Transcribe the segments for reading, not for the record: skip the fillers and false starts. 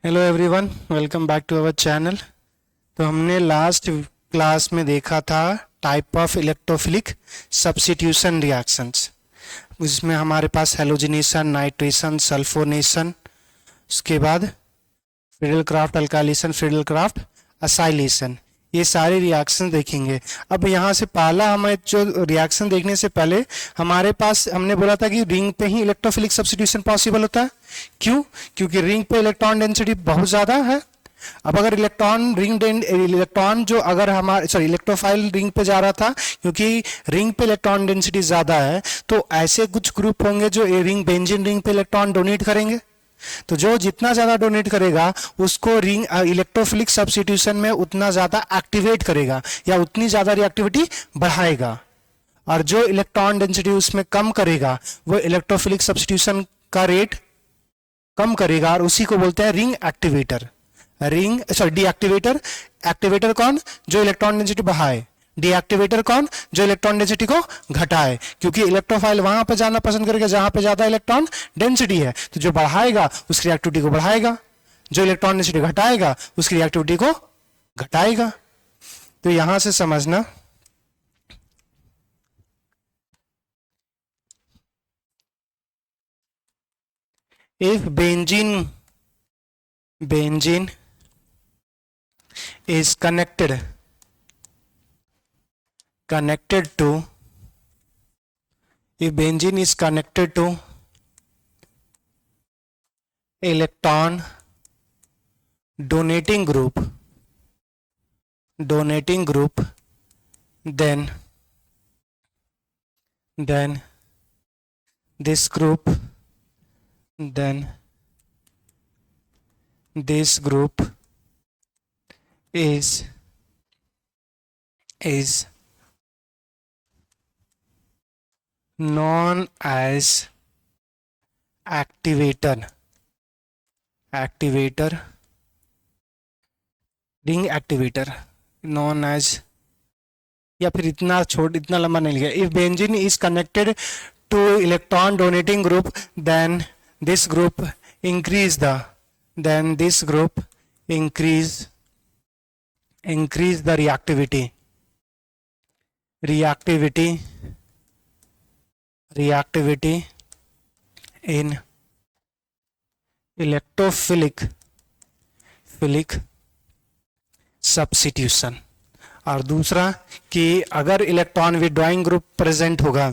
Hello everyone, welcome back to our channel. तो हमने last class में देखा था type of electrophilic substitution reactions, जिसमें हमारे पास हेलोजिनेशन, नाइट्रेशन, सल्फोनेशन, उसके बाद फ्रीडल-क्राफ्ट अल्काइलेशन, फ्रीडल-क्राफ्ट असाइलेशन, ये सारे रिएक्शन देखेंगे। अब यहाँ से पहला हमें जो रिएक्शन देखने से पहले हमारे पास हमने बोला था कि रिंग पे ही इलेक्ट्रोफिलिक सब्स्टिट्यूशन पॉसिबल होता है। क्यों? क्योंकि रिंग पे इलेक्ट्रॉन डेंसिटी बहुत ज़्यादा है। अब अगर इलेक्ट्रॉन जो अगर हमारे इलेक्ट्रोफाइल रिंग पे जा रहा था, क्योंकि रिंग पे इलेक्ट्रॉन डेंसिटी ज़्यादा है, तो ऐसे कुछ ग्रुप होंगे जो रिंग बेंजीन रिंग पे इलेक्ट्रॉन डोनेट करेंगे। तो जो जितना ज्यादा डोनेट करेगा उसको रिंग इलेक्ट्रोफिलिक सब्स्टिट्यूशन में उतना ज्यादा एक्टिवेट करेगा या उतनी ज्यादा रिएक्टिविटी बढ़ाएगा, और जो इलेक्ट्रॉन डेंसिटी उसमें कम करेगा वो इलेक्ट्रोफिलिक सब्स्टिट्यूशन का रेट कम करेगा, और उसी को बोलते हैं रिंग एक्टिवेटर। डीएक्टिवेटर। एक्टिवेटर कौन? जो इलेक्ट्रॉन डेंसिटी बढ़ाए। डीएक्टिवेटर कौन? जो इलेक्ट्रॉन डेंसिटी को घटाए, क्योंकि इलेक्ट्रोफाइल वहां पर जाना पसंद करेगा जहां पे ज्यादा इलेक्ट्रॉन डेंसिटी है। तो जो बढ़ाएगा उसकी रिएक्टिविटी को बढ़ाएगा, जो इलेक्ट्रॉन डेंसिटी घटाएगा उसकी रिएक्टिविटी को घटाएगा। तो यहां से समझना, if benzene is connected to if benzene is connected to electron donating group, then this group is known as activator, ring activator, known as, या फिर इतना लंबा नहीं लिखा। If benzene is connected to electron donating group, then this group increase the reactivity in electrophilic substitution। और दूसरा कि अगर इलेक्ट्रॉन विड्रॉइंग ग्रुप प्रेजेंट होगा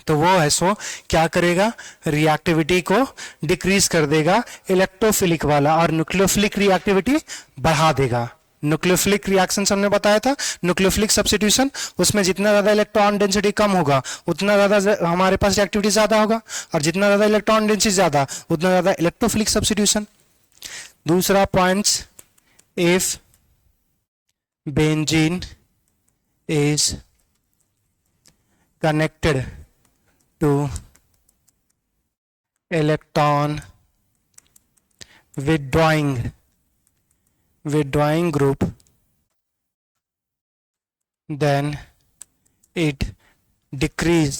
तो वो है सो क्या करेगा, रिएक्टिविटी को डिक्रीज कर देगा इलेक्ट्रोफिलिक वाला, और न्यूक्लियोफिलिक रिएक्टिविटी बढ़ा देगा। न्यूक्लियोफिलिक रिएक्शन हमने बताया था, न्यूक्लियोफिलिक सब्स्टिट्यूशन, उसमें जितना ज्यादा इलेक्ट्रॉन डेंसिटी कम होगा उतना ज्यादा हमारे पास रिएक्टिविटी ज्यादा होगा, और जितना ज्यादा इलेक्ट्रॉन डेंसिटी ज्यादा उतना ज्यादा इलेक्ट्रोफिलिक सब्स्टिट्यूशन। दूसरा points, if benzene is connected to electron withdrawing group, then it decrease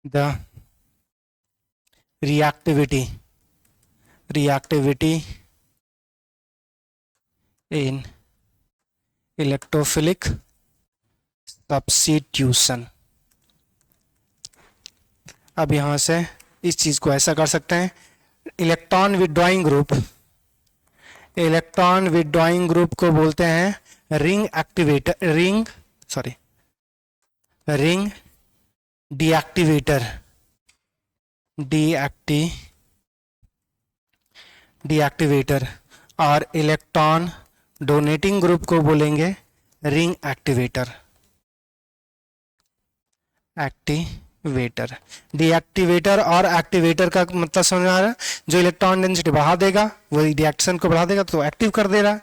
the reactivity in electrophilic substitution. अब यहां से इस चीज को ऐसा कर सकते हैं, इलेक्ट्रॉन विड्रॉइंग ग्रुप को बोलते हैं रिंग डीएक्टिवेटर, और इलेक्ट्रॉन डोनेटिंग ग्रुप को बोलेंगे रिंग एक्टिवेटर। डीएक्टिवेटर और एक्टिवेटर का मतलब समझ आ रहा है, जो इलेक्ट्रॉन डेंसिटी बढ़ा देगा वो रिएक्शन को बढ़ा देगा तो एक्टिव कर दे रहा है,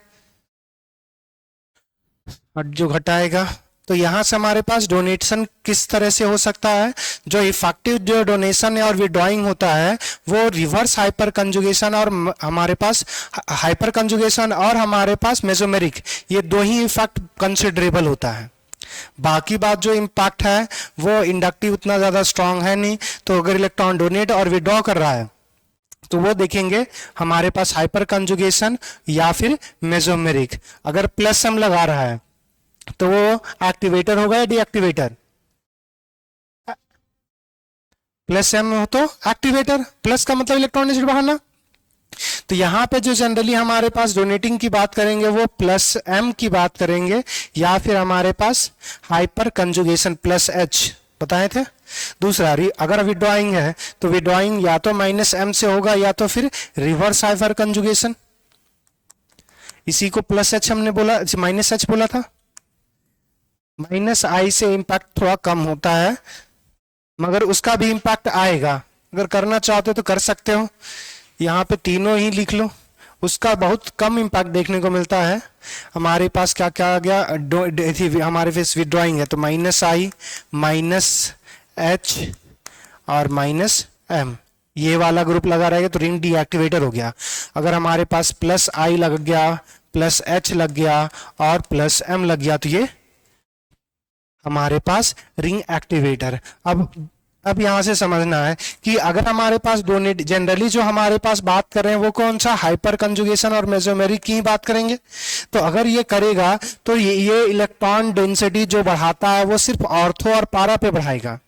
और जो घटाएगा। तो यहां से हमारे पास डोनेशन किस तरह से हो सकता है, जो इफेक्टिव जो डोनेशन और विड्रॉइंग होता है वो रिवर्स हाइपर कंजुगेशन, और हमारे पास हाइपर कंजुगेशन और हमारे पास मेसोमेरिक, ये दो ही इफेक्ट कंसिडरेबल होता है। बाकी बात जो इम्पैक्ट है वो इंडक्टिव उतना ज़्यादा स्ट्रांग है नहीं, तो अगर इलेक्ट्रॉन डोनेट और विड्रॉ कर रहा है तो वो देखेंगे हमारे पास हाइपर कंजुगेशन या फिर मेसोमेरिक। अगर प्लस एम लगा रहा है तो वो एक्टिवेटर होगा या डीएक्टिवेटर? प्लस एम हो तो एक्टिवेटर, प्लस का मतलब इलेक्ट्रॉन नेगेटिव बढ़ाना। तो यहाँ पे जो जनरली हमारे पास डोनेटिंग की बात करेंगे वो प्लस एम की बात करेंगे, या फिर हमारे पास हाइपर कंजुगेशन प्लस एच बताए थे। दूसरा अगर विड्रॉइंग है तो विड्रॉइंग या तो माइनस एम से होगा या तो फिर रिवर्स हाइपर कंजुगेशन। इसी को प्लस एच हमने बोला, माइनस एच बोला था। माइनस आई से इंपैक्ट थोड़ा कम होता है, मगर उसका भी इंपैक्ट आएगा। अगर करना चाहते हो तो कर सकते हो, यहाँ पे तीनों ही लिख लो। उसका बहुत कम इंपैक्ट देखने को मिलता है। हमारे पास क्या क्या आ गया, हमारे पास विड्रॉइंग है तो माइनस आई, माइनस एच और माइनस एम, ये वाला ग्रुप लगा रहेगा तो रिंग डीएक्टिवेटर हो गया। अगर हमारे पास प्लस आई लग गया, प्लस एच लग गया और प्लस एम लग गया तो ये हमारे पास रिंग एक्टिवेटर। अब यहां से समझना है कि अगर हमारे पास डोनेट, जनरली जो हमारे पास बात कर रहे हैं वो कौन सा, हाइपर कंजुगेशन और मेसोमेरिक की ही बात करेंगे। तो अगर ये करेगा तो ये इलेक्ट्रॉन डेंसिटी जो बढ़ाता है वो सिर्फ ऑर्थो और पारा पे बढ़ाएगा,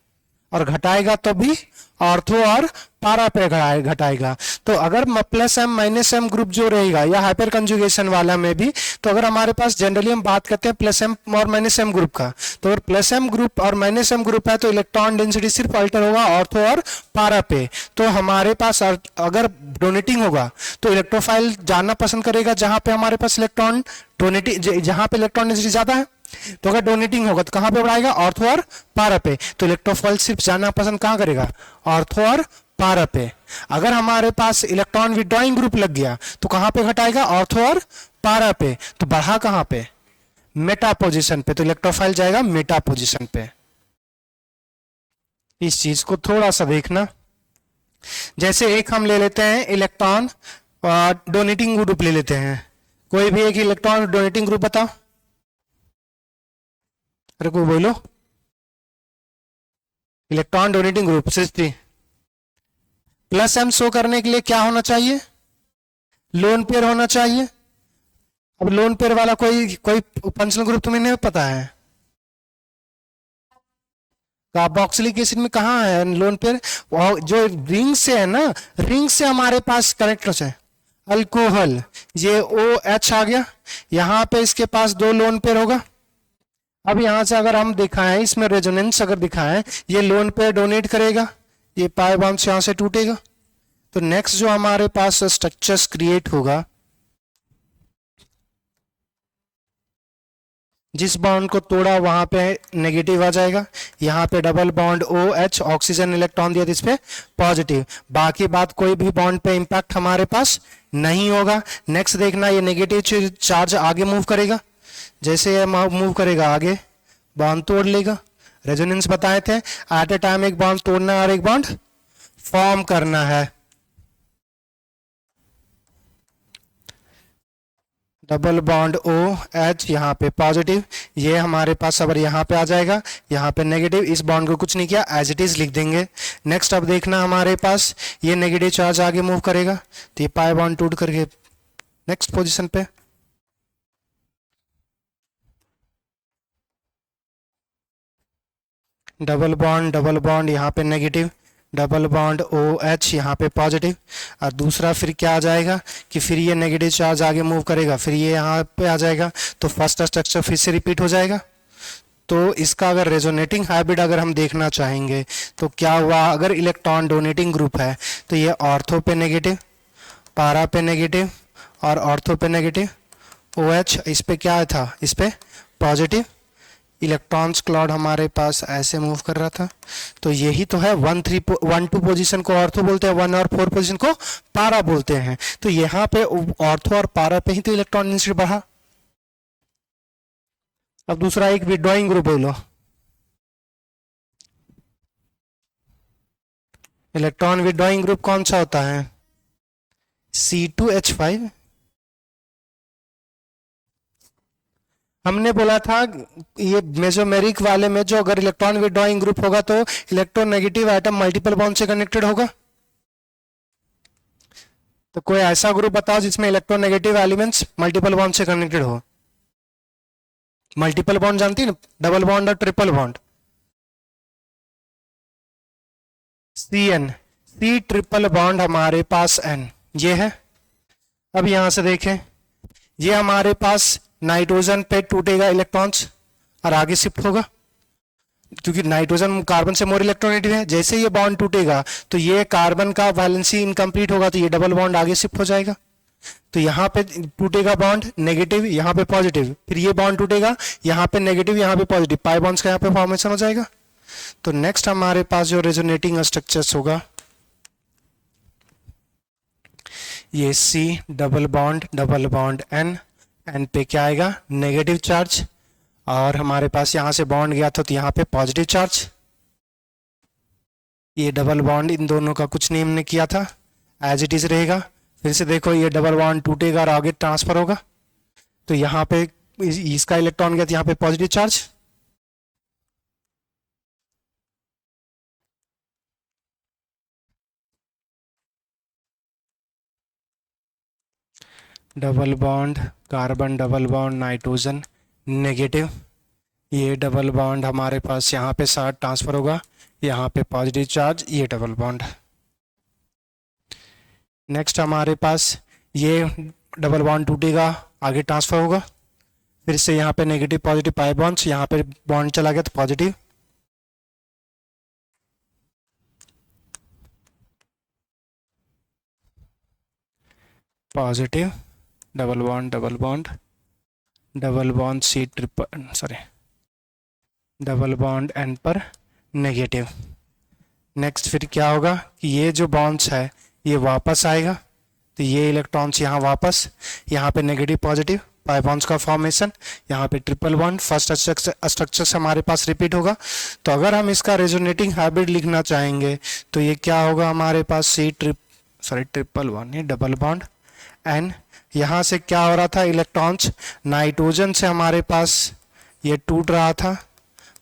और घटाएगा तो भी ऑर्थो और पारा पे घटाएगा। तो अगर plus M minus M group जो रहेगा या हाइपर कंजुगेशन वाला में भी, तो अगर हमारे पास जनरली हम बात करते हैं प्लस एम और माइनस एम ग्रुप का, तो अगर प्लस एम ग्रुप और माइनस एम ग्रुप है तो इलेक्ट्रॉन डेंसिटी सिर्फ अल्टर होगा ऑर्थो और पारा पे। तो हमारे पास अगर डोनेटिंग होगा तो इलेक्ट्रोफाइल जाना पसंद करेगा जहां पे हमारे पास इलेक्ट्रॉन डोनेटिंग, जहां पे इलेक्ट्रॉन डेंसिटी ज्यादा है। तो अगर डोनेटिंग होगा तो कहां पे बढ़ाएगा, ऑर्थो और पारा पे। तो इलेक्ट्रोफाइल सिर्फ जाना पसंद कहां करेगा, ऑर्थो और पारा पे। अगर हमारे पास इलेक्ट्रॉन विड्रॉइंग ग्रुप लग गया तो कहां पे घटाएगा, ऑर्थो और पारा पे। तो बढ़ा कहां पे, मेटा पोजीशन पे। तो इलेक्ट्रोफाइल जाएगा मेटा पोजीशन पे। इस चीज को थोड़ा सा देखना। जैसे एक हम ले लेते हैं इलेक्ट्रॉन डोनेटिंग ग्रुप ले लेते हैं, कोई भी एक इलेक्ट्रॉन डोनेटिंग ग्रुप बताओ। अरे कोई बोलो, इलेक्ट्रॉन डोनेटिंग ग्रुप सृष्टि। प्लस एम शो करने के लिए क्या होना चाहिए, लोन पेयर होना चाहिए। अब लोन पेयर वाला कोई फंक्शनल ग्रुप तुम्हें नहीं पता है, कार्बोक्सिलिक एसिड में कहाँ है लोन पेयर, जो रिंग से है ना, रिंग से हमारे पास कनेक्ट है अल्कोहल, ये ओ एच आ गया, यहाँ पे इसके पास दो लोन पेयर होगा। अब यहां से अगर हम दिखाएं, इसमें रेजोनेंस अगर दिखाएं, ये लोन पेयर डोनेट करेगा, ये पाई बॉन्ड से यहां से टूटेगा। तो नेक्स्ट जो हमारे पास स्ट्रक्चर्स क्रिएट होगा, जिस बॉन्ड को तोड़ा वहां पे नेगेटिव आ जाएगा, यहाँ पे double bond O H, oxygen electron दिया तो इस पे पॉजिटिव। बाकी बात कोई भी बॉन्ड पे इंपैक्ट हमारे पास नहीं होगा। नेक्स्ट देखना, ये नेगेटिव चार्ज आगे मूव करेगा, जैसे ये मूव करेगा आगे बॉन्ड तोड़ लेगा। रेजोनेंस बताए थे, एट ए टाइम एक बॉन्ड तोड़ना है और एक बॉन्ड फॉर्म करना है। डबल बॉन्ड ओ एच, यहाँ पे पॉजिटिव, ये हमारे पास अब यहाँ पे आ जाएगा, यहाँ पे नेगेटिव। इस बॉन्ड को कुछ नहीं किया, एज इट इज लिख देंगे। नेक्स्ट अब देखना हमारे पास ये नेगेटिव चार्ज आगे मूव करेगा तो ये पाई बॉन्ड टूट करके नेक्स्ट पोजीशन पे। डबल बॉन्ड यहाँ पे negative, double bond O H यहाँ पे पॉजिटिव। और दूसरा फिर क्या आ जाएगा कि फिर ये नेगेटिव चार्ज आगे मूव करेगा, फिर ये यहाँ पे आ जाएगा, तो फर्स्ट स्ट्रक्चर फिर से रिपीट हो जाएगा। तो इसका अगर रेजोनेटिंग हाइब्रिड अगर हम देखना चाहेंगे तो क्या हुआ, अगर इलेक्ट्रॉन डोनेटिंग ग्रुप है तो ये ऑर्थो पे नेगेटिव, पारा पे नेगेटिव और ऑर्थो पे नेगेटिव, ओ एच इस पे क्या था, इस पे पॉजिटिव। इलेक्ट्रॉन्स क्लाउड हमारे पास ऐसे मूव कर रहा था। तो यही तो है 1-2 पोजीशन को ऑर्थो बोलते हैं, 1 और 4 पोजीशन को पारा बोलते हैं। तो यहाँ पे ऑर्थो और पारा पे ही तो इलेक्ट्रॉन डेंसिटी बढ़ा। अब दूसरा एक विड्रॉइंग ग्रुप बोलो, इलेक्ट्रॉन विड्रॉइंग ग्रुप कौन सा होता है, C2H5। हमने बोला था ये मेसोमेरिक वाले में जो अगर इलेक्ट्रॉन विड्रॉइंग ग्रुप होगा तो इलेक्ट्रोनेगेटिव एटम मल्टीपल बॉन्ड से कनेक्टेड होगा। तो कोई ऐसा ग्रुप बताओ जिसमें इलेक्ट्रोनेगेटिव एलिमेंट्स मल्टीपल बॉन्ड से कनेक्टेड हो। मल्टीपल बॉन्ड जानती है ना, डबल बॉन्ड और triple bond. C N, C triple bond हमारे पास एन, ये है। अब यहां से देखें, ये हमारे पास नाइट्रोजन पे टूटेगा इलेक्ट्रॉन्स और आगे शिफ्ट होगा, क्योंकि नाइट्रोजन कार्बन से मोर इलेक्ट्रोनेगेटिव है। जैसे ये बॉन्ड टूटेगा तो ये कार्बन का वैलेंसी इनकम्प्लीट होगा, तो ये डबल बॉन्ड आगे शिफ्ट हो जाएगा। तो यहाँ पे टूटेगा बॉन्ड नेगेटिव, यहाँ पे पॉजिटिव, फिर ये बॉन्ड टूटेगा, यहाँ पे नेगेटिव, यहाँ पे पॉजिटिव, पाई बॉन्ड्स का यहाँ पे फॉर्मेशन हो जाएगा। तो नेक्स्ट हमारे पास जो रेजोनेटिंग स्ट्रक्चर्स होगा, ये C double bond N, N पे क्या आएगा, नेगेटिव चार्ज, और हमारे पास यहां से बॉन्ड गया था तो यहाँ पे पॉजिटिव चार्ज। ये डबल बॉन्ड इन दोनों का कुछ नहीं हमने किया था, एज इट इज रहेगा। फिर से देखो, ये डबल बॉन्ड टूटेगा और आगे ट्रांसफर होगा, तो यहाँ पे इसका इलेक्ट्रॉन गया तो यहाँ पे positive charge. Double bond carbon, double bond nitrogen, negative, ये डबल बॉन्ड हमारे पास यहाँ पे साथ ट्रांसफर होगा, यहाँ पे पॉजिटिव चार्ज, ये डबल बॉन्ड। नेक्स्ट हमारे पास ये डबल बॉन्ड टूटेगा, आगे ट्रांसफर होगा, फिर से यहाँ पे नेगेटिव पॉजिटिव पाई बॉन्ड्स, यहाँ पे बॉन्ड चला गया तो positive, positive, double bond C triple, sorry double bond N पर नेगेटिव। नेक्स्ट फिर क्या होगा कि ये जो बॉन्ड्स है ये वापस आएगा, तो ये इलेक्ट्रॉन्स यहाँ वापस, यहाँ पे नेगेटिव पॉजिटिव, पाई बॉन्ड्स का फॉर्मेशन, यहाँ पे ट्रिपल बॉन्ड, फर्स्ट स्ट्रक्चर से हमारे पास रिपीट होगा। तो अगर हम इसका रेजोनेटिंग हाइब्रिड लिखना चाहेंगे तो ये क्या होगा हमारे पास, सी ट्रिपल बॉन्ड, ये डबल बॉन्ड एन, यहाँ से क्या हो रहा था, इलेक्ट्रॉन्स नाइट्रोजन से हमारे पास ये टूट रहा था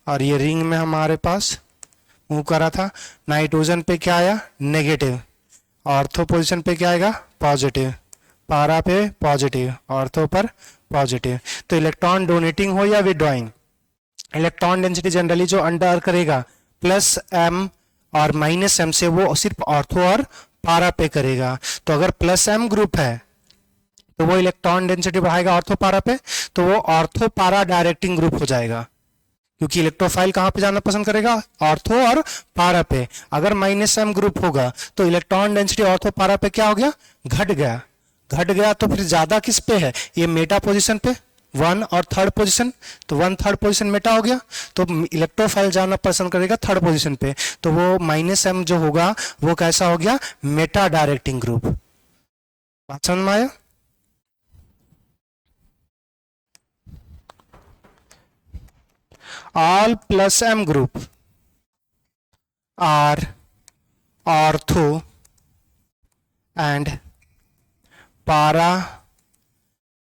और ये रिंग में हमारे पास मूव कर रहा था। नाइट्रोजन पे क्या आया, नेगेटिव, ऑर्थो पोजीशन पे क्या आएगा, पॉजिटिव, पारा पे पॉजिटिव, ऑर्थो पर पॉजिटिव। तो इलेक्ट्रॉन डोनेटिंग हो या विड्रॉइंग, इलेक्ट्रॉन डेंसिटी जनरली जो अंडर करेगा प्लस एम और माइनस एम से, वो सिर्फ ऑर्थो और पारा पे करेगा। तो अगर प्लस एम ग्रुप है तो वो इलेक्ट्रॉन डेंसिटी बढ़ाएगा ऑर्थो पारा पे, तो वो ऑर्थो पारा डायरेक्टिंग ग्रुप हो जाएगा, क्योंकि इलेक्ट्रोफाइल कहां पे जाना पसंद करेगा, ऑर्थो और पारा पे। अगर माइनस एम ग्रुप होगा तो इलेक्ट्रॉन डेंसिटी ऑर्थो पारा पे क्या हो गया, घट गया। तो फिर ज्यादा किस पे है, ये मेटा पोजीशन पे, वन और थर्ड पोजीशन, तो वन थर्ड पोजीशन मेटा हो गया, तो इलेक्ट्रोफाइल जाना पसंद करेगा थर्ड पोजीशन पे, तो वो माइनस एम जो होगा वो कैसा हो गया, मेटा डायरेक्टिंग ग्रुप। बात समझ में आया। all plus m group are ortho and para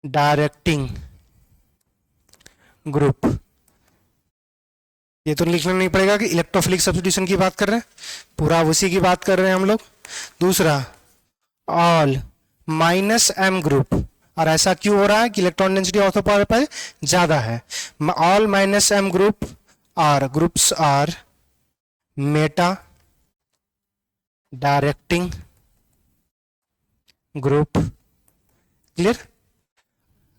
directing group। ये तो लिखना नहीं पड़ेगा कि इलेक्ट्रोफिलिक सब्स्टिट्यूशन की बात कर रहे हैं, पूरा उसी की बात कर रहे हैं हम लोग। दूसरा, ऑल माइनस एम ग्रुप, और ऐसा क्यों हो रहा है कि इलेक्ट्रॉन डेंसिटी ऑर्थो पारा पे ज्यादा है। All minus M group groups are meta directing group. Clear.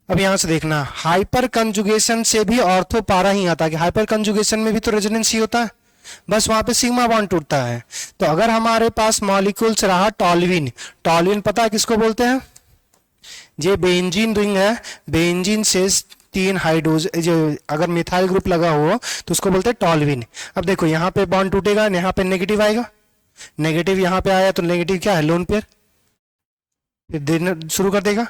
अब यहां से देखना, हाइपर कंजुगेशन से भी ऑर्थो पारा ही आता है, कि हाइपर कंजुगेशन में भी तो रेजोनेंस ही होता है, बस वहां पे सिग्मा बॉन्ड टूटता है। तो अगर हमारे पास मॉलिक्यूल्स रहा टॉल्विन, टॉल्विन पता है किसको बोलते हैं, ये बेंजीन रिंग है, बेंजीन से 3 हाइड्रोज, जो अगर मिथाइल ग्रुप लगा हो तो उसको बोलते हैं टॉल्विन। अब देखो यहाँ पे बॉन्ड टूटेगा, यहाँ पे नेगेटिव आएगा, नेगेटिव यहाँ पे आया तो नेगेटिव क्या है, लोन पेयर, फिर देना शुरू कर देगा।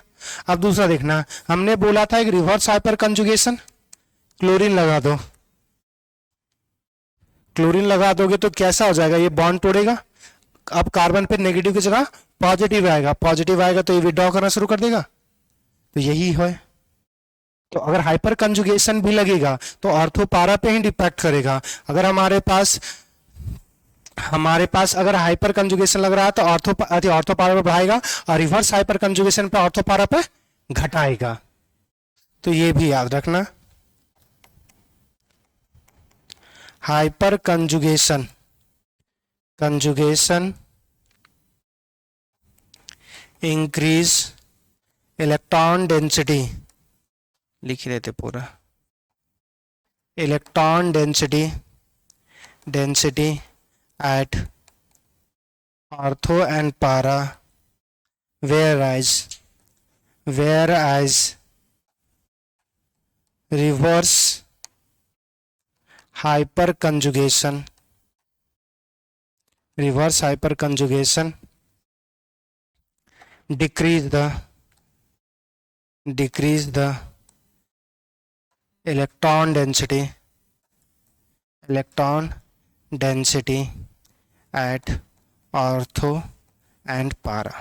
अब दूसरा देखना, हमने बोला था एक रिवर्स हाइपर कंजुगेशन, क्लोरीन लगा दो, क्लोरीन लगा दोगे तो कैसा हो जाएगा, ये बॉन्ड तोड़ेगा, अब कार्बन पे नेगेटिव की जगह पॉजिटिव आएगा तो ये विड्रॉ करना शुरू कर देगा, तो यही है। तो अगर हाइपर कंजुगेशन भी लगेगा तो ऑर्थो पारा पे ही डिपेक्ट करेगा। अगर हमारे पास अगर हाइपर कंजुगेशन लग रहा है तो ऑर्थो पारा पे बढ़ाएगा, और रिवर्स हाइपर कंजुगेशन पे ऑर्थो पारा पे घटाएगा। तो ये भी याद रखना। Hyper conjugation increase electron density, लिख लेते पूरा, electron density at ortho and para, whereas reverse hyperconjugation decrease the electron density at ortho and para।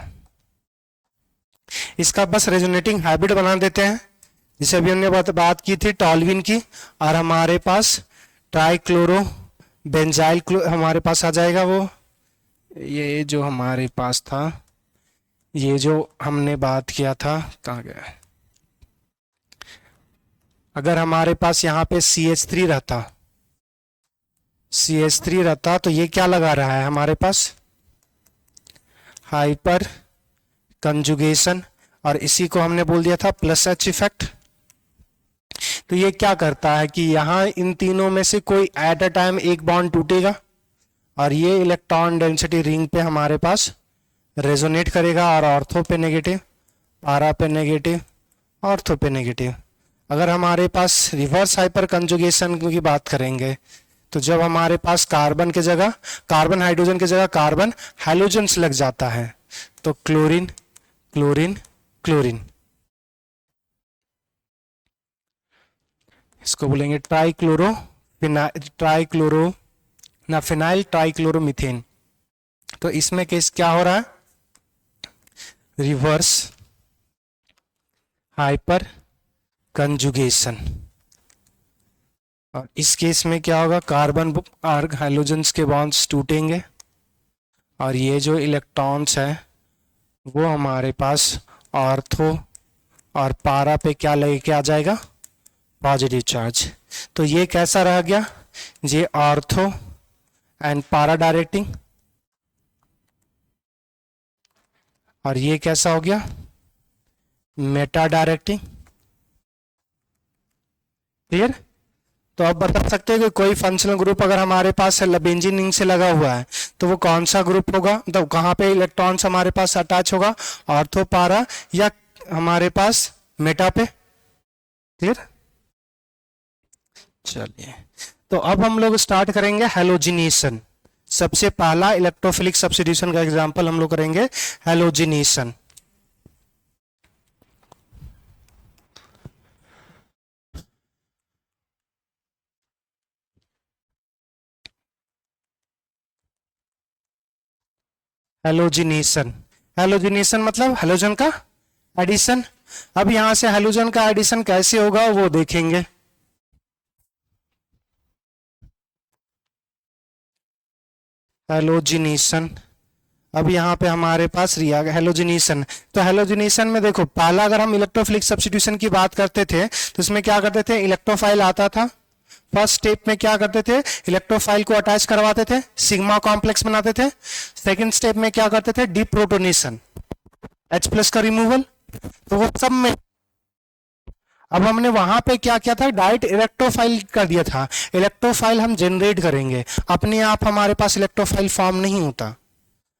इसका बस रेजोनेटिंग हैबिट बना देते हैं, जिसे अभी हमने बात की थी टॉल्विन की, और हमारे पास ट्राइक्लोरो बेंजाइल हमारे पास आ जाएगा। वो ये जो हमारे पास था, ये जो हमने बात किया था, कहाँ गया? अगर हमारे पास यहाँ पे CH3 रहता तो ये क्या लगा रहा है हमारे पास? हाइपर कंजुगेशन, और इसी को हमने बोल दिया था प्लस H इफेक्ट। तो ये क्या करता है कि यहाँ इन तीनों में से कोई एट अ टाइम एक बॉन्ड टूटेगा, और ये इलेक्ट्रॉन डेंसिटी रिंग पे हमारे पास रेजोनेट करेगा, और ऑर्थो पे नेगेटिव, पारा पे नेगेटिव, ऑर्थो पे नेगेटिव। अगर हमारे पास रिवर्स हाइपर कंजुगेशन की बात करेंगे तो जब हमारे पास कार्बन हाइड्रोजन के जगह कार्बन हैलोजेंस लग जाता है तो क्लोरीन क्लोरीन क्लोरीन, इसको बोलेंगे फिनाइल ट्राइक्लोरोमीथेन। तो इसमें केस क्या हो रहा है? रिवर्स हाइपर कंजुगेशन, और इस केस में क्या होगा? कार्बन और हाइड्रोजन्स के बॉन्ड्स टूटेंगे, और ये जो इलेक्ट्रॉन्स है वो हमारे पास ऑर्थो और पारा पे क्या लेके आ जाएगा? Positive charge. तो ये कैसा रह गया? ये ऑर्थो एंड पारा डायरेक्टिंग, और ये कैसा हो गया? Meta directing. क्लियर? तो आप बता सकते हैं कि कोई फंक्शनल ग्रुप अगर हमारे पास बेंजीन रिंग से लगा हुआ है तो वो कौन सा ग्रुप होगा, मतलब कहाँ पे इलेक्ट्रॉन्स हमारे पास अटैच होगा? ऑर्थो पारा या हमारे पास मेटा पे। क्लियर? चलिए, तो अब हम लोग स्टार्ट करेंगे हैलोजिनेशन। सबसे पहला इलेक्ट्रोफिलिक सब्स्टिट्यूशन का एग्जांपल हम लोग करेंगे हैलोजिनेशन। हैलोजिनेशन मतलब हैलोजन का एडिशन। अब यहां से हैलोजन का एडिशन कैसे होगा वो देखेंगे। हैलोजिनेशन, अब यहाँ पे हमारे पास हैलोजिनेशन। तो हैलोजिनेशन में देखो, पहला अगर हम इलेक्ट्रोफिलिक सब्स्टिट्यूशन की बात करते थे तो इसमें क्या करते थे? इलेक्ट्रोफाइल आता था। फर्स्ट स्टेप में क्या करते थे? इलेक्ट्रोफाइल को अटैच करवाते थे, सिग्मा कॉम्प्लेक्स बनाते थे। सेकंड स्टेप में क्या करते थे? डिप्रोटोनेशन, H+ का रिमूवल। तो वो सब में अब हमने वहां पे क्या किया था? डायरेक्ट इलेक्ट्रोफाइल कर दिया था। इलेक्ट्रोफाइल हम जनरेट करेंगे, अपने आप हमारे पास इलेक्ट्रोफाइल फॉर्म नहीं होता।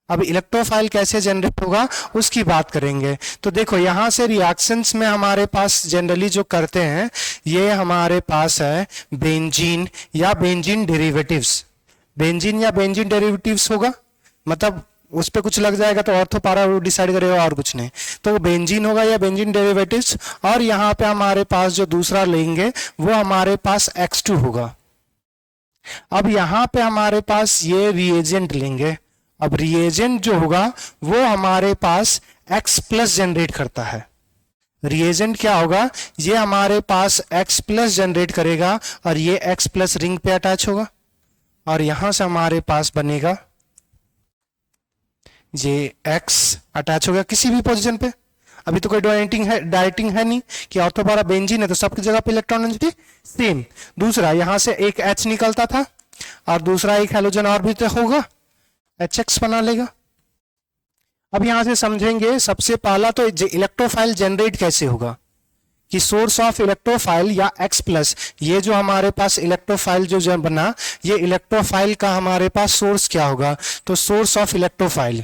अब इलेक्ट्रोफाइल कैसे जनरेट होगा उसकी बात करेंगे। तो देखो, यहां से रिएक्शंस में हमारे पास जनरली जो करते हैं, ये हमारे पास है बेंजीन या बेंजीन डेरिवेटिव्स। बेंजीन या बेंजीन डेरिवेटिव्स होगा, मतलब उस पर कुछ लग जाएगा तो ऑर्थो पारा डिसाइड करेगा, और कुछ नहीं। तो बेंजीन होगा या बेंजीन डेरिवेटिव्स, और यहाँ पे हमारे पास जो दूसरा लेंगे वो हमारे पास X2 होगा। अब यहाँ पे हमारे पास ये रिएजेंट लेंगे। अब रिएजेंट जो होगा वो हमारे पास X+ जनरेट करता है। रिएजेंट क्या होगा, ये हमारे पास X प्लस जनरेट करेगा और ये X प्लस रिंग पे अटैच होगा और यहां से हमारे पास बनेगा ये X अटैच होगा किसी भी पोजीशन पे। अभी तो कोई डायरेक्टिंग है नहीं कि ऑर्थोपैरा बेंजीन है तो सबकी जगह पे इलेक्ट्रॉन डेंसिटी सेम। दूसरा यहां से एक H निकलता था और दूसरा एक हेलोजन और भी तो होगा, HX बना लेगा। अब यहां से समझेंगे सबसे पहला तो इलेक्ट्रोफाइल जनरेट कैसे होगा, कि सोर्स ऑफ इलेक्ट्रोफाइल या X प्लस, ये जो हमारे पास इलेक्ट्रोफाइल जो बना, ये इलेक्ट्रोफाइल का हमारे पास सोर्स क्या होगा, तो source of electrophile,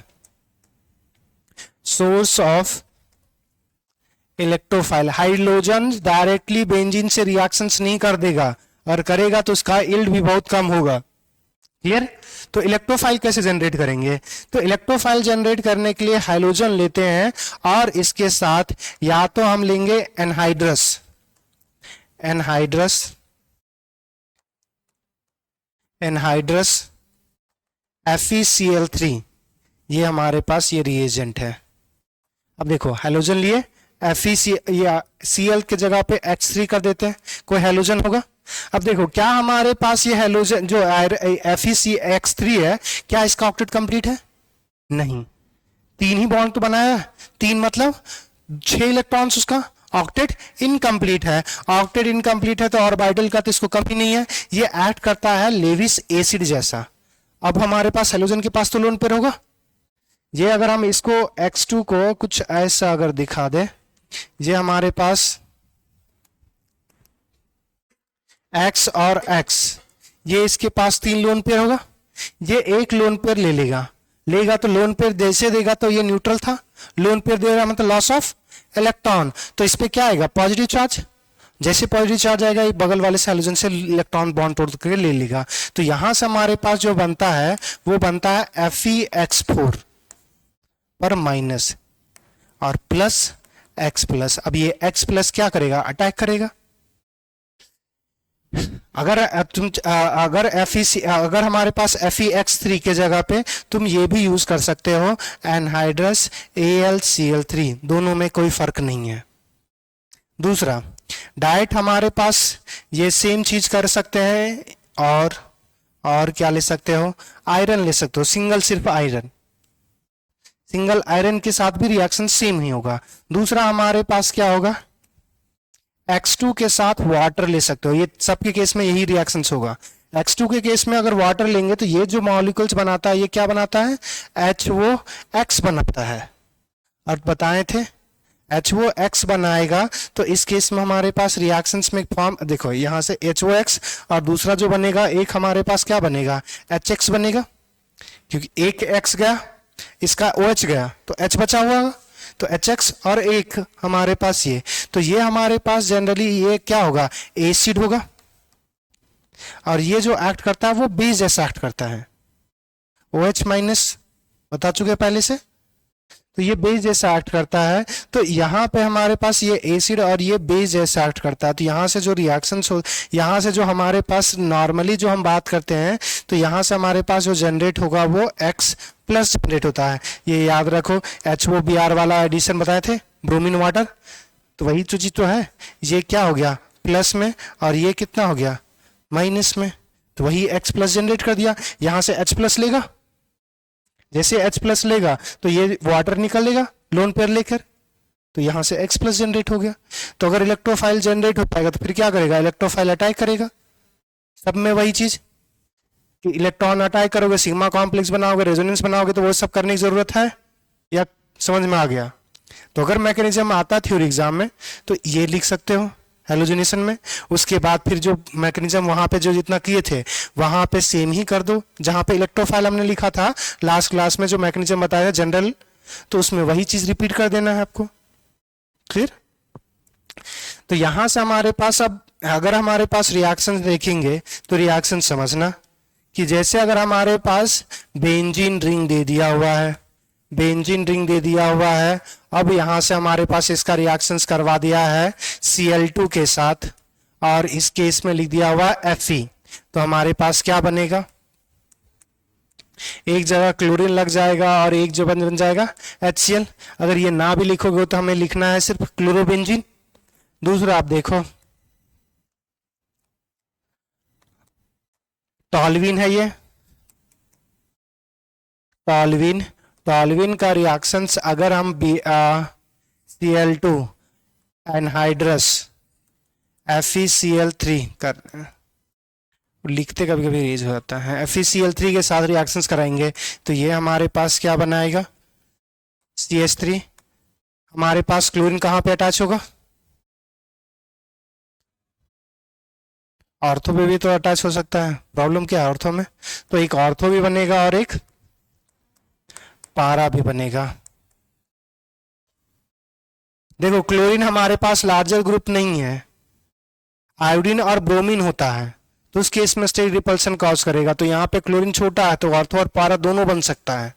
source of electrophile hydrogen directly benzene से रिएक्शंस नहीं कर देगा और करेगा तो उसका यील्ड भी बहुत कम होगा। क्लियर। तो इलेक्ट्रोफाइल कैसे जनरेट करेंगे, तो इलेक्ट्रोफाइल जनरेट करने के लिए हाइड्रोजन लेते हैं और इसके साथ या तो हम लेंगे एनहाइड्रस, FeCl3, ये हमारे पास ये रिएजेंट है। अब देखो हेलोजन लिए Cl के जगह पे H3 कर देते हैं, कोई हेलोजन होगा। अब देखो क्या हमारे पास ये हेलोजन जो FeCx3 है, क्या इसका ऑक्टेट कंप्लीट है, नहीं, 3 ही बॉन्ड तो बनाया, 3 मतलब 6 इलेक्ट्रॉन्स, उसका ऑक्टेट इनकम्प्लीट है। ऑक्टेट इनकम्प्लीट है तो ऑर्बिटल का तो इसको कम ही नहीं है, ये एक्ट करता है लेविस एसिड जैसा। अब हमारे पास हेलोजन के पास तो लोन पेयर होगा, ये अगर हम इसको X2 को कुछ ऐसा अगर दिखा दे, ये हमारे पास X और X, ये इसके पास 3 लोन पेयर होगा, ये एक लोन पेयर लेगा तो लोन पेयर जैसे देगा तो ये न्यूट्रल था, लोन पेयर दे रहा मतलब लॉस ऑफ इलेक्ट्रॉन, तो इस पे क्या आएगा, पॉजिटिव चार्ज। जैसे पॉजिटिव चार्ज आएगा ये बगल वाले से हाइड्रोजन से इलेक्ट्रॉन बॉन्ड तोड़ के ले लेगा, तो यहां से हमारे पास जो बनता है वो बनता है FeX4 पर माइनस और प्लस X प्लस। अब ये X प्लस क्या करेगा, अटैक करेगा। अगर हमारे पास FeX3 के जगह पे तुम ये भी यूज कर सकते हो एनहाइड्रस AlCl3, दोनों में कोई फर्क नहीं है। दूसरा डायरेक्ट हमारे पास ये सेम चीज कर सकते हैं और क्या ले सकते हो, आयरन ले सकते हो, सिर्फ सिंगल आयरन के साथ भी रिएक्शन सेम ही होगा। दूसरा हमारे पास क्या होगा, X2 के साथ वाटर ले सकते हो, ये सबके केस में यही रिएक्शंस होगा। X2 के केस में अगर वाटर लेंगे तो ये जो मॉलिक्यूल्स बनाता है ये क्या बनाता है, HOX बनाता है, और बताए थे HOX बनाएगा तो इस केस में हमारे पास रिएक्शंस में फॉर्म देखो, यहां से HOX और दूसरा जो बनेगा एक हमारे पास क्या बनेगा, HX बनेगा, क्योंकि एक X गया इसका OH गया तो H बचा हुआ, तो HX और एक हमारे पास ये, तो ये हमारे पास जनरली ये क्या होगा, एसिड होगा, और ये जो एक्ट करता है वो बेस जैसा एक्ट करता है, OH माइनस बता चुके पहले से, तो ये बेस जैसा एक्ट करता है। तो यहाँ पे हमारे पास ये एसिड और ये बेस जैसा एक्ट करता है, तो यहाँ से जो रिएक्शंस हो, यहाँ से जो हमारे पास नॉर्मली जो हम बात करते हैं तो यहाँ से हमारे पास जो जनरेट होगा वो X प्लस जनरेट होता है। ये याद रखो, HOBr वाला एडिशन बताए थे, ब्रोमीन वाटर, तो वही तो चीज तो है। ये क्या हो गया प्लस में और ये कितना हो गया माइनस में, तो वही X प्लस जनरेट कर दिया। यहाँ से H प्लस लेगा, जैसे H प्लस लेगा तो ये वाटर निकलेगा लोन पेयर लेकर, तो यहां से X प्लस जनरेट हो गया। तो अगर इलेक्ट्रोफाइल जनरेट हो पाएगा तो फिर क्या करेगा, इलेक्ट्रोफाइल अटैक करेगा। सब में वही चीज कि इलेक्ट्रॉन अटैक करोगे, सिग्मा कॉम्प्लेक्स बनाओगे, रेजोनेंस बनाओगे, तो वो सब करने की जरूरत है या समझ में आ गया। तो अगर मैकेनिज्म आता थ्योरी एग्जाम में तो ये लिख सकते हो हेलोजनेशन में, उसके बाद फिर जो मैकेनिज्म वहां पे जो जितना किए थे वहां पे सेम ही कर दो, जहां पे इलेक्ट्रोफाइल हमने लिखा था लास्ट क्लास में जो मैकेनिज्म बताया जनरल, तो उसमें वही चीज रिपीट कर देना है आपको। क्लियर। तो यहां से हमारे पास अब अगर हमारे पास रिएक्शन देखेंगे तो रिएक्शन समझना कि जैसे अगर हमारे पास बेंजीन रिंग दे दिया हुआ है, अब यहां से हमारे पास इसका रिएक्शंस करवा दिया है Cl2 के साथ और इस केस में लिख दिया हुआ Fe, तो हमारे पास क्या बनेगा, एक जगह क्लोरीन लग जाएगा और एक जो बन जाएगा HCl। अगर ये ना भी लिखोगे तो हमें लिखना है सिर्फ क्लोरोबेंजीन। दूसरा आप देखो टॉल्यूइन है, ये टॉल्यूइन। टॉल्यूइन का रिएक्शंस अगर हम Cl2 एनहाइड्रस FeCl3 कर लिखते कभी कभी रेज हो जाता है, FeCl3 के साथ रिएक्शंस कराएंगे तो ये हमारे पास क्या बनाएगा CH3। हमारे पास क्लोरीन कहाँ पे अटैच होगा, ऑर्थो पे भी तो अटैच हो सकता है। प्रॉब्लम क्या है ऑर्थो में, तो एक ऑर्थो भी बनेगा और एक पारा भी बनेगा। देखो क्लोरीन हमारे पास लार्जर ग्रुप नहीं है, आयोडीन और ब्रोमीन होता है, तो उस केस में स्टेरिक रिपल्सन कॉज करेगा। तो यहाँ पे क्लोरीन छोटा है तो ऑर्थो और पारा दोनों बन सकता है।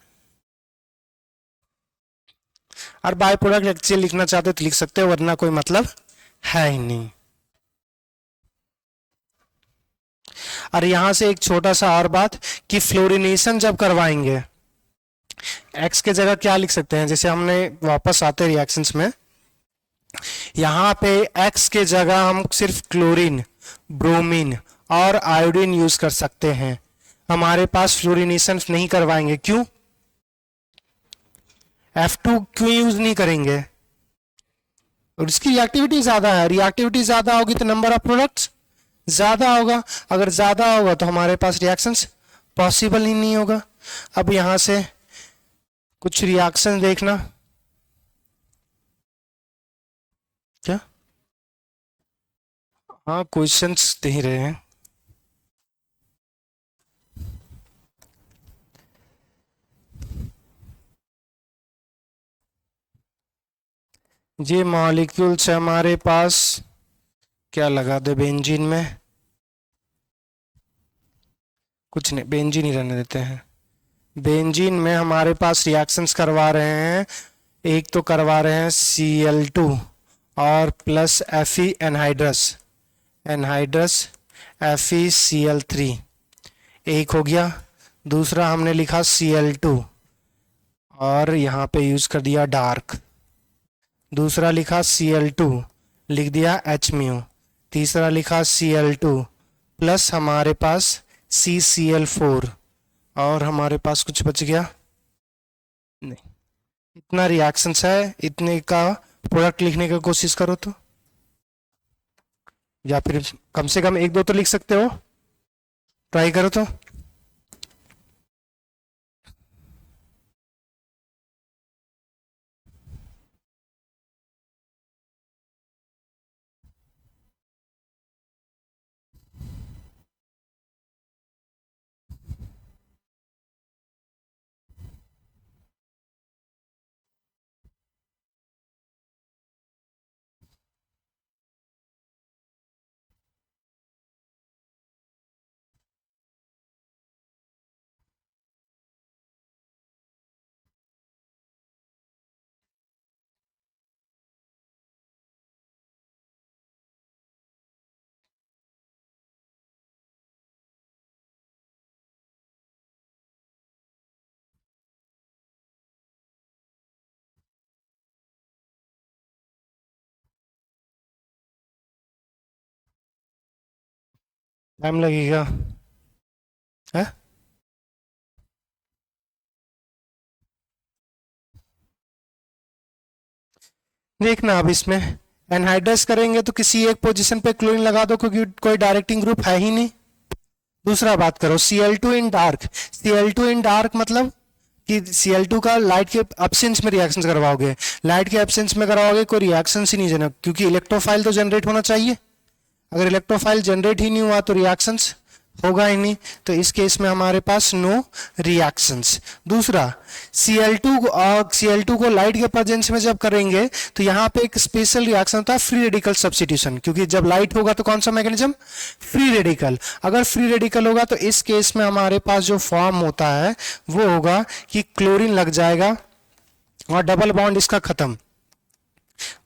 और बाय प्रोडक्ट एक्चुअली लिखना चाहते तो लिख सकते हो, वरना कोई मतलब है ही नहीं। और यहां से एक छोटा सा और बात कि फ्लोरिनेशन जब करवाएंगे एक्स के जगह क्या लिख सकते हैं, जैसे हमने वापस आते रिएक्शंस में यहां पे एक्स के जगह हम सिर्फ क्लोरीन, ब्रोमीन और आयोडीन यूज कर सकते हैं। हमारे पास फ्लोरिनेशन नहीं करवाएंगे, क्यों? F2 क्यों यूज नहीं करेंगे? और इसकी रिएक्टिविटी ज्यादा है, रिएक्टिविटी ज्यादा होगी तो नंबर ऑफ प्रोडक्ट्स ज्यादा होगा, अगर ज्यादा होगा तो हमारे पास रिएक्शंस पॉसिबल ही नहीं होगा। अब यहां से कुछ रिएक्शन देखना, क्या हाँ क्वेश्चंस दे रहे हैं। ये मॉलिक्यूल्स है हमारे पास, क्या लगा दे बेंजीन में, कुछ नहीं, बेंजीन ही रहने देते हैं। बेंजीन में हमारे पास रिएक्शंस करवा रहे हैं, एक तो करवा रहे हैं Cl2 और प्लस Fe एनहाइड्रस FeCl3, एक हो गया। दूसरा हमने लिखा Cl2 और यहाँ पे यूज कर दिया डार्क। दूसरा लिखा Cl2, लिख दिया Hmu। तीसरा लिखा Cl2 प्लस हमारे पास CCl4 और हमारे पास कुछ बच गया नहीं। इतना रिएक्शंस है, इतने का प्रोडक्ट लिखने की कोशिश करो तो, या फिर कम से कम एक दो तो लिख सकते हो, ट्राई करो तो। टाइम लगेगा है? देखना अब इसमें एनहाइड्रस करेंगे तो किसी एक पोजीशन पे क्लोरीन लगा दो, क्योंकि कोई डायरेक्टिंग ग्रुप है ही नहीं। दूसरा बात करो Cl2 इन डार्क, Cl2 इन डार्क मतलब कि Cl2 का लाइट के एब्सेंस में रिएक्शन करवाओगे, लाइट के एब्सेंस में करवाओगे कोई रिएक्शन ही नहीं जनक, क्योंकि इलेक्ट्रोफाइल तो जनरेट होना चाहिए। अगर इलेक्ट्रोफाइल जनरेट ही नहीं हुआ तो रिएक्शंस होगा ही नहीं, तो इस केस में हमारे पास नो रिएक्शंस। दूसरा Cl2 को लाइट के प्रेजेंस में जब करेंगे तो यहाँ पे एक स्पेशल रिएक्शन होता है फ्री रेडिकल सब्स्टिट्यूशन, क्योंकि जब लाइट होगा तो कौन सा मैकेनिज्म, फ्री रेडिकल। अगर फ्री रेडिकल होगा तो इस केस में हमारे पास जो फॉर्म होता है वो होगा कि क्लोरीन लग जाएगा और डबल बॉन्ड इसका खत्म,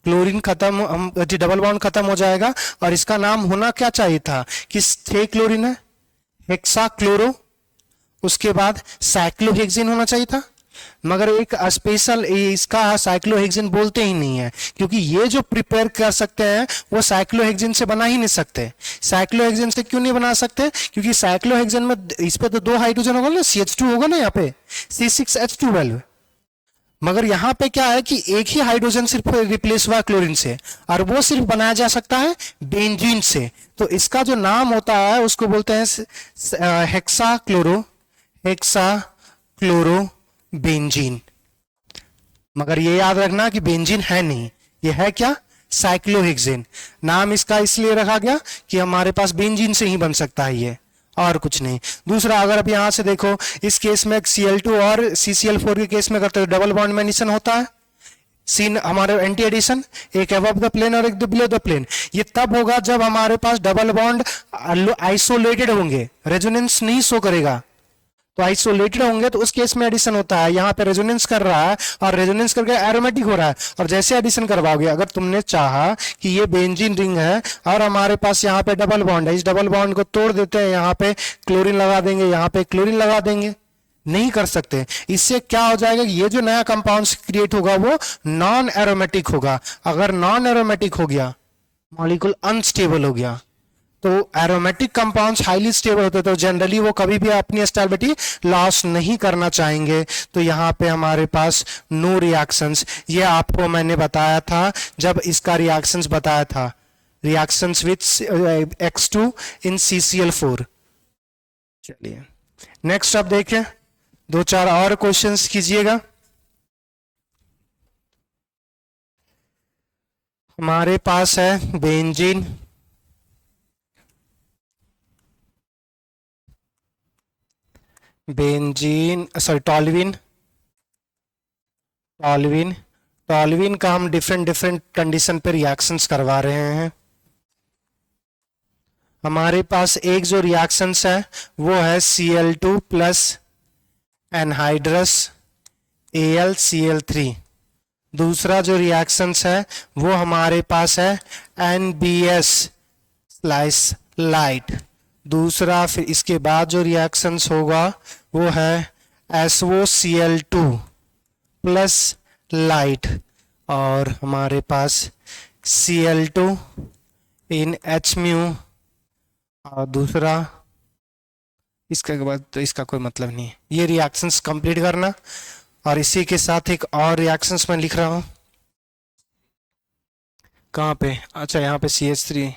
क्लोरीन खत्म, हम डबल बॉन्ड खत्म हो जाएगा। और इसका नाम होना क्या चाहिए था कि 6 क्लोरीन है, हेक्सा क्लोरो उसके बाद साइक्लोहेक्सेन होना चाहिए था, मगर एक स्पेशल इसका साइक्लोहेक्सेन बोलते ही नहीं है, क्योंकि ये जो प्रिपेयर कर सकते हैं वो साइक्लोहेक्सेन से बना ही नहीं सकते। साइक्लोहेक्सेन से क्यों नहीं बना सकते? क्योंकि साइक्लोहेक्सेन में इस पे तो 2 हाइड्रोजन होगा ना, CH2 होगा ना यहाँ पे, C6H12। मगर यहाँ पे क्या है कि एक ही हाइड्रोजन सिर्फ रिप्लेस हुआ क्लोरीन से, और वो सिर्फ बनाया जा सकता है बेंजीन से। तो इसका जो नाम होता है उसको बोलते हैं हेक्सा क्लोरो बेंजीन। मगर ये याद रखना कि बेंजीन है नहीं, ये है क्या? साइक्लोहेक्सेन। नाम इसका इसलिए रखा गया कि हमारे पास बेंजीन से ही बन सकता है ये, और कुछ नहीं। दूसरा, अगर आप यहां से देखो, इस केस में Cl2 और CCl4 के केस में करते हुए डबल बॉन्ड में एडिशन होता है, सीन हमारे एंटी एडिशन, एक अबव द प्लेन और एक बिलो द प्लेन। ये तब होगा जब हमारे पास डबल बॉन्ड आइसोलेटेड होंगे, रेजोनेंस नहीं शो करेगा। तो आइसोलेटेड होंगे तो उस केस में एडिशन होता है। यहाँ पे रेजोनेंस कर रहा है और रेजोनेंस करके एरोमेटिक हो रहा है, और जैसे एडिशन करवाओगे, अगर तुमने चाहा कि ये बेंजीन रिंग है और हमारे पास यहाँ पे डबल बॉन्ड है, इस डबल बॉन्ड को तोड़ देते हैं, यहाँ पे क्लोरीन लगा देंगे, यहाँ पे क्लोरीन लगा देंगे, नहीं कर सकते। इससे क्या हो जाएगा? ये जो नया कंपाउंड क्रिएट होगा वो नॉन एरोमेटिक होगा। अगर नॉन एरोमेटिक हो गया, मॉलिक्यूल अनस्टेबल हो गया, तो एरोमेटिक कंपाउंड्स हाईली स्टेबल होते हैं, तो जनरली वो कभी भी अपनी स्टेबिलिटी लॉस नहीं करना चाहेंगे। तो यहाँ पे हमारे पास नो रिएक्शंस, ये आपको मैंने बताया था जब इसका रिएक्शंस बताया था, reactions with X2 in CCl4। चलिए नेक्स्ट अब देखें, 2-4 और क्वेश्चंस कीजिएगा। हमारे पास है बेंजीन, टॉल्यूइन। टॉल्यूइन का हम डिफरेंट कंडीशन पे रिएक्शंस करवा रहे हैं। हमारे पास एक जो रिएक्शंस है वो है Cl2 प्लस एनहाइड्रस AlCl3। दूसरा जो रिएक्शंस है वो हमारे पास है NBS स्लाइस लाइट। दूसरा, फिर इसके बाद जो रिएक्शंस होगा वो है SOCl2 प्लस लाइट, और हमारे पास Cl2 इन H-म्यू, और दूसरा इसके बाद तो इसका कोई मतलब नहीं है। ये रिएक्शंस कंप्लीट करना, और इसी के साथ एक और रिएक्शंस मैं लिख रहा हूं। कहाँ पे? अच्छा, यहाँ पे CH3,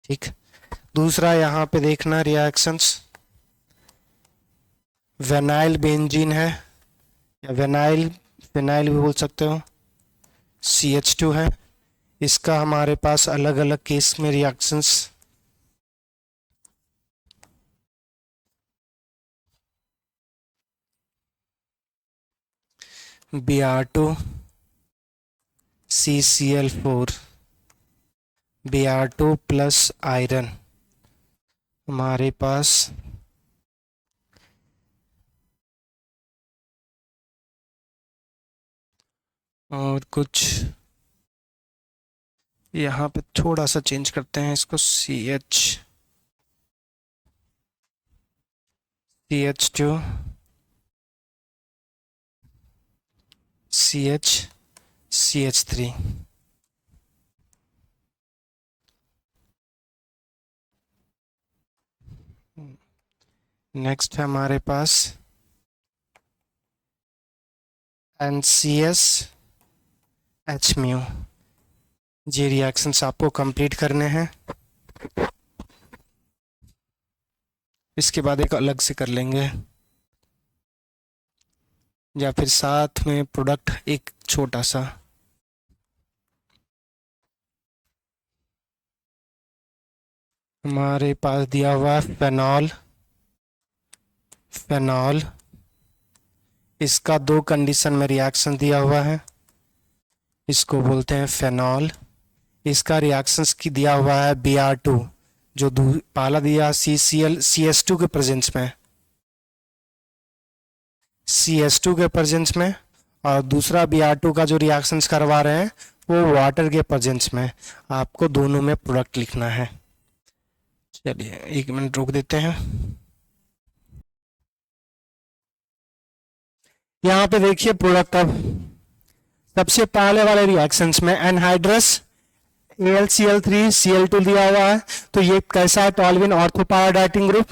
ठीक। दूसरा यहाँ पे देखना रिएक्शंस, वेनाइल बेंजीन है, या वेनाइल भी बोल सकते हो, CH2 है। इसका हमारे पास अलग अलग केस में reactions, Br2 CCl4, Br2 plus iron. हमारे पास और कुछ यहाँ पे थोड़ा सा चेंज करते हैं इसको, CH2 CH3। नेक्स्ट है हमारे पास NCS H-म्यू। ये रिएक्शंस आपको कंप्लीट करने हैं, इसके बाद एक अलग से कर लेंगे, या फिर साथ में प्रोडक्ट एक छोटा सा। हमारे पास दिया हुआ है फेनॉल, इसका 2 कंडीशन में रिएक्शन दिया हुआ है, इसको बोलते हैं फेनॉल। इसका रिएक्शंस की दिया हुआ है Br2, जो पहला दिया CS2 के प्रेजेंस में, CS2 के प्रेजेंस में, और दूसरा Br2 का जो रिएक्शंस करवा रहे हैं वो वाटर के प्रेजेंस में। आपको दोनों में प्रोडक्ट लिखना है। चलिए 1 मिनट रोक देते हैं। यहाँ पे देखिए प्रोडक्ट ऑफ सबसे पहले वाले रिएक्शंस में एनहाइड्रस AlCl3Cl2 दिया हुआ है, तो ये कैसा है? टॉल्विन ऑर्थो पारा डाइटिंग ग्रुप।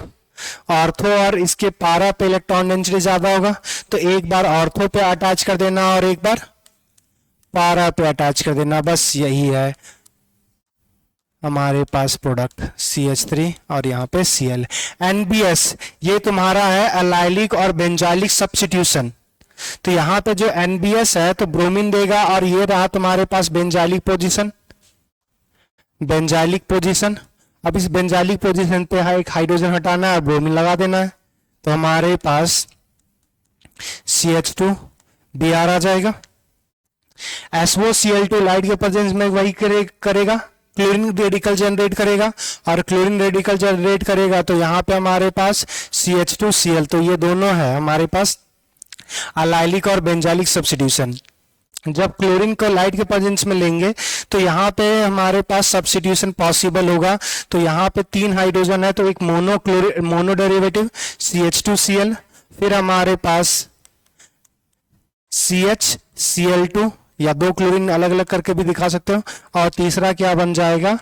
ऑर्थो और इसके पारा पे इलेक्ट्रॉन डेंसिटी ज्यादा होगा, तो एक बार ऑर्थो पे अटैच कर देना और एक बार पारा पे अटैच कर देना, बस यही है हमारे पास प्रोडक्ट CH3 और यहाँ पे Cl। NBS ये तुम्हारा है अलाइलिक और बेंजाइलिक सब्स्टिट्यूशन, तो यहाँ पे जो NBS है तो ब्रोमीन देगा, और ये रहा तुम्हारे पास बेंजाइलिक पोजीशन। बेंजाइलिक पोजीशन, अब इस बेंजाइलिक पोजीशन पे एक हाइड्रोजन हटाना है और ब्रोमीन लगा देना है, तो हमारे पास CH2Br आ जाएगा। SOCl2 लाइट के प्रेजेंस में वही करेगा, क्लोरीन रेडिकल जनरेट करेगा, और क्लोरीन रेडिकल जनरेट करेगा तो यहाँ पे हमारे पास CH2Cl, तो ये दोनों है हमारे पास अलाइलिक और बेंजाइलिक सब्स्टिट्यूशन। जब क्लोरीन को लाइट के प्रेजेंस में लेंगे तो यहाँ पे हमारे पास सब्स्टिट्यूशन पॉसिबल होगा, तो यहाँ पे 3 हाइड्रोजन है, तो एक मोनो डेरिवेटिव CH2Cl, फिर हमारे पास CHCl2 या 2 क्लोरीन अलग अलग करके भी दिखा सकते हो, और तीसरा क्या बन जाएगा?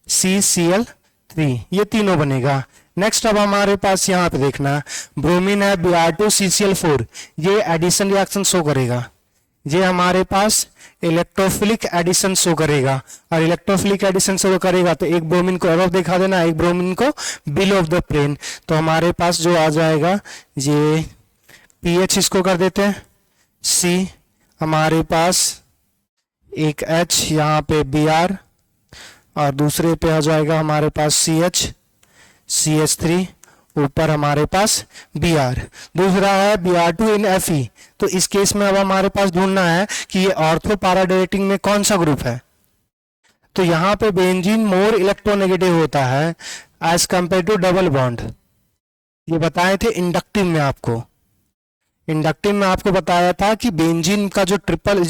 CCl3, ये तीनों बनेगा। नेक्स्ट अब हमारे पास यहाँ पे देखना ब्रोमीन है Br2CCl4, ये एडिशन रिएक्शन शो करेगा, ये हमारे पास इलेक्ट्रोफिलिक एडिशन शो करेगा, और इलेक्ट्रोफिलिक एडिशन शो करेगा तो एक ब्रोमीन को अबव दिखा देना, एक ब्रोमीन को बिलो ऑफ द प्लेन, तो हमारे पास जो आ जाएगा ये pH इसको कर देते हैं C, हमारे पास एक H यहाँ पे Br, और दूसरे पे आ जाएगा हमारे पास CH3, ऊपर हमारे पास Br, दूसरा है Br2 इन Fe, तो इस केस में अब हमारे पास ढूंढना है कि ये ऑर्थो पारा डाइटिंग में कौन सा ग्रुप है। तो यहाँ पे बेंजीन मोर इलेक्ट्रोनेगेटिव होता है as compare to double bond, ये बताए थे इंडक्टिव में आपको। इंडक्टिव में आपको बताया था कि बेंजीन का जो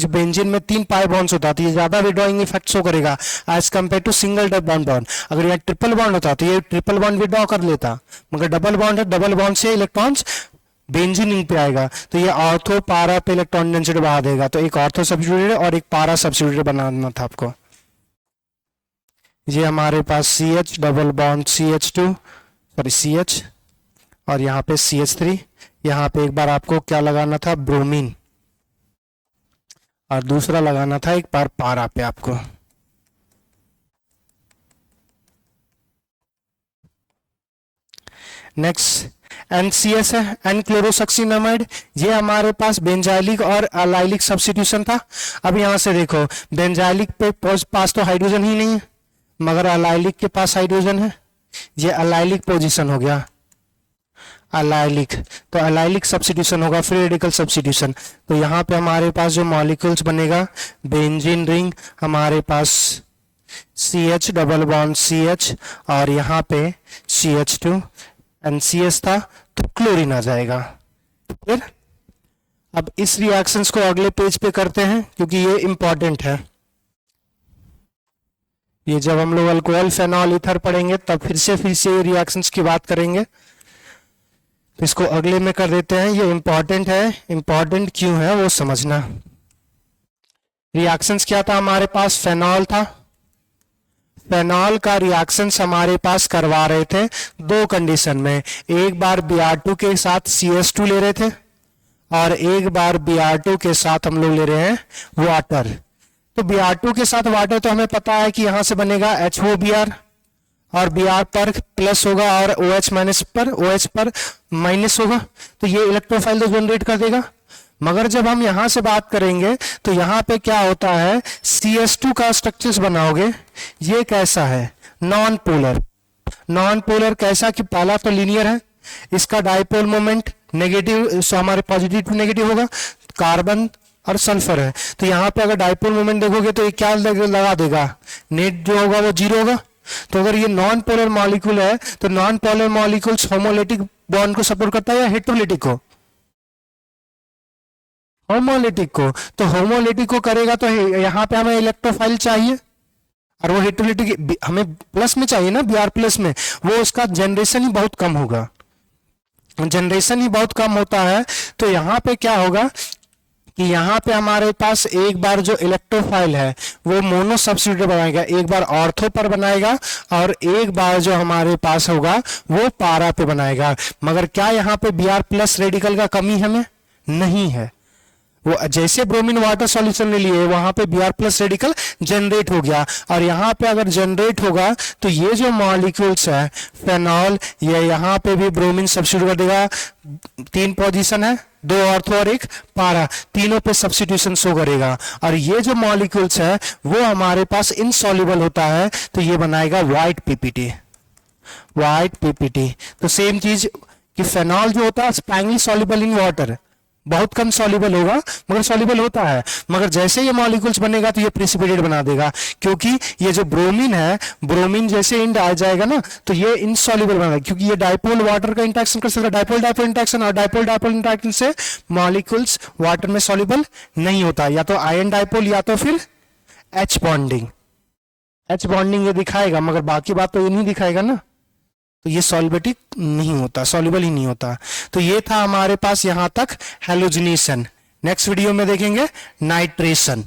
बेंजीन में 3 पाई बॉन्ड्स होता है, ये ज्यादा विड्रॉइंग इफेक्ट शो करेगा as compare to single double bond. अगर ये ट्रिपल बॉन्ड होता तो ये ट्रिपल बॉन्ड विड्रॉ कर लेता, मगर डबल बॉन्ड है, डबल बॉन्ड से इलेक्ट्रॉन्स बेंजीन पे आएगा, तो ये ऑर्थो पारा पे इलेक्ट्रॉन डेंसिटी बढ़ा देगा, तो एक ऑर्थो सब्स्टिट्यूटेड और एक पारा सब्स्टिट्यूटेड बनाना था आपको। ये हमारे पास CH डबल बॉन्ड CH, और यहाँ पे CH3, यहाँ पे एक बार आपको क्या लगाना था? ब्रोमीन, और दूसरा लगाना था एक बार पारा पे आपको। नेक्स्ट NCS है N-क्लोरोसक्सीनामाइड, ये हमारे पास बेंजाइलिक और अलाइलिक सब्स्टिट्यूशन था। अब यहाँ से देखो बेंजाइलिक पे पास तो हाइड्रोजन ही नहीं है, मगर अलाइलिक के पास हाइड्रोजन है, ये अलाइलिक पोजीशन हो गया, अलाइलिक, तो अलाइलिक सब्स्टिट्यूशन होगा, फ्री रेडिकल सब्स्टिट्यूशन, तो यहाँ पे हमारे पास जो मॉलिक्यूल्स बनेगा बेंजीन रिंग, हमारे पास CH डबल बॉन्ड CH, और यहाँ पे CH2 NCS था, तो क्लोरीन आ जाएगा। फिर अब इस रिएक्शंस को अगले पेज पे करते हैं क्योंकि ये इंपॉर्टेंट है। ये जब हम लोग अल्कोहल फेनॉल ईथर पढ़ेंगे तब फिर से रिएक्शंस की बात करेंगे, तो इसको अगले में कर देते हैं। ये इंपॉर्टेंट है, इंपॉर्टेंट क्यों है वो समझना। रिएक्शंस क्या था हमारे पास? फेनॉल था, फेनॉल का रिएक्शंस हमारे पास करवा रहे थे 2 कंडीशन में, एक बार Br2 के साथ CH2 ले रहे थे, और एक बार Br2 के साथ हम लोग ले रहे हैं वाटर। तो Br2 के साथ वाटर तो हमें पता है कि यहां से बनेगा HOBr, और Br पर प्लस होगा और OH पर माइनस होगा, तो ये इलेक्ट्रोफाइल तो जनरेट कर देगा। मगर जब हम यहां से बात करेंगे तो यहाँ पे क्या होता है, CH2 का स्ट्रक्चर्स बनाओगे, ये कैसा है? Non polar. नॉन पोलर कैसा कि पहला तो लीनियर है, इसका डाइपोल मोमेंट नेगेटिव, हमारे पॉजिटिव टू नेगेटिव होगा, कार्बन और सल्फर है, तो यहाँ पे अगर डाइपोल मोमेंट देखोगे तो ये क्या लगा देगा? नेट जो होगा वो 0 होगा। तो अगर ये नॉन पोलर मॉलिक्यूल है तो non polar molecules homolytic bond को सपोर्ट करता है या हेट्रोलिटिक को? होमोलिटिक को। तो होमोलिटिक को करेगा तो यहाँ पे हमें इलेक्ट्रोफाइल चाहिए, और वो हेट्रोलिटिक हमें प्लस में चाहिए ना, Br प्लस में, वो उसका जनरेशन ही बहुत कम होगा। जनरेशन ही बहुत कम होता है। तो यहाँ पे क्या होगा कि यहाँ पे हमारे पास एक बार जो इलेक्ट्रोफाइल है वो मोनो सब्स्टिट्यूट बनाएगा, एक बार ऑर्थो पर बनाएगा और एक बार जो हमारे पास होगा वो पारा पे बनाएगा। मगर क्या यहाँ पे Br प्लस रेडिकल का कमी हमें नहीं है। वो जैसे ब्रोमीन वाटर सॉल्यूशन ले लिए वहां पे Br प्लस रेडिकल जनरेट हो गया, और यहाँ पे अगर जनरेट होगा तो ये जो मॉलिक्यूल्स है फेनॉल, ये यहाँ पे भी ब्रोमीन सब्स्टिट्यूट कर देगा। 3 पोजीशन है, 2 ऑर्थो और 1 पारा, तीनों पे सब्स्टिट्यूशन शो करेगा। और ये जो मॉलिक्यूल्स है वो हमारे पास इनसॉल्युबल होता है, तो ये बनाएगा व्हाइट पीपीटी, व्हाइट पीपीटी। तो सेम चीज कि फेनॉल जो होता है स्पैंगली सॉल्युबल इन वाटर, बहुत कम सॉल्युबल होगा मगर सॉल्युबल होता है। मगर जैसे ये मॉलिक्यूल्स बनेगा तो ये प्रेसिपिटेट बना देगा, क्योंकि ये जो ब्रोमीन है, ब्रोमीन जैसे इंड आ जाएगा ना तो ये इनसॉल्युबल बना देगा, क्योंकि ये डाइपोल वाटर का इंटरेक्शन कर सकता है, डाइपोल डाइपोल इंटरेक्शन, और डाइपोल डाइपोल इंटरेक्शन से मॉलिक्यूल्स वाटर में सॉल्युबल नहीं होता, या तो आयन डाइपोल या तो फिर एच बॉन्डिंग। एच बॉन्डिंग ये दिखाएगा मगर बाकी बात तो ये नहीं दिखाएगा ना, तो ये सॉल्युबिलिटी नहीं होता, सॉल्युबल ही नहीं होता। तो ये था हमारे पास यहां तक हैलोजिनेशन। नेक्स्ट वीडियो में देखेंगे नाइट्रेशन।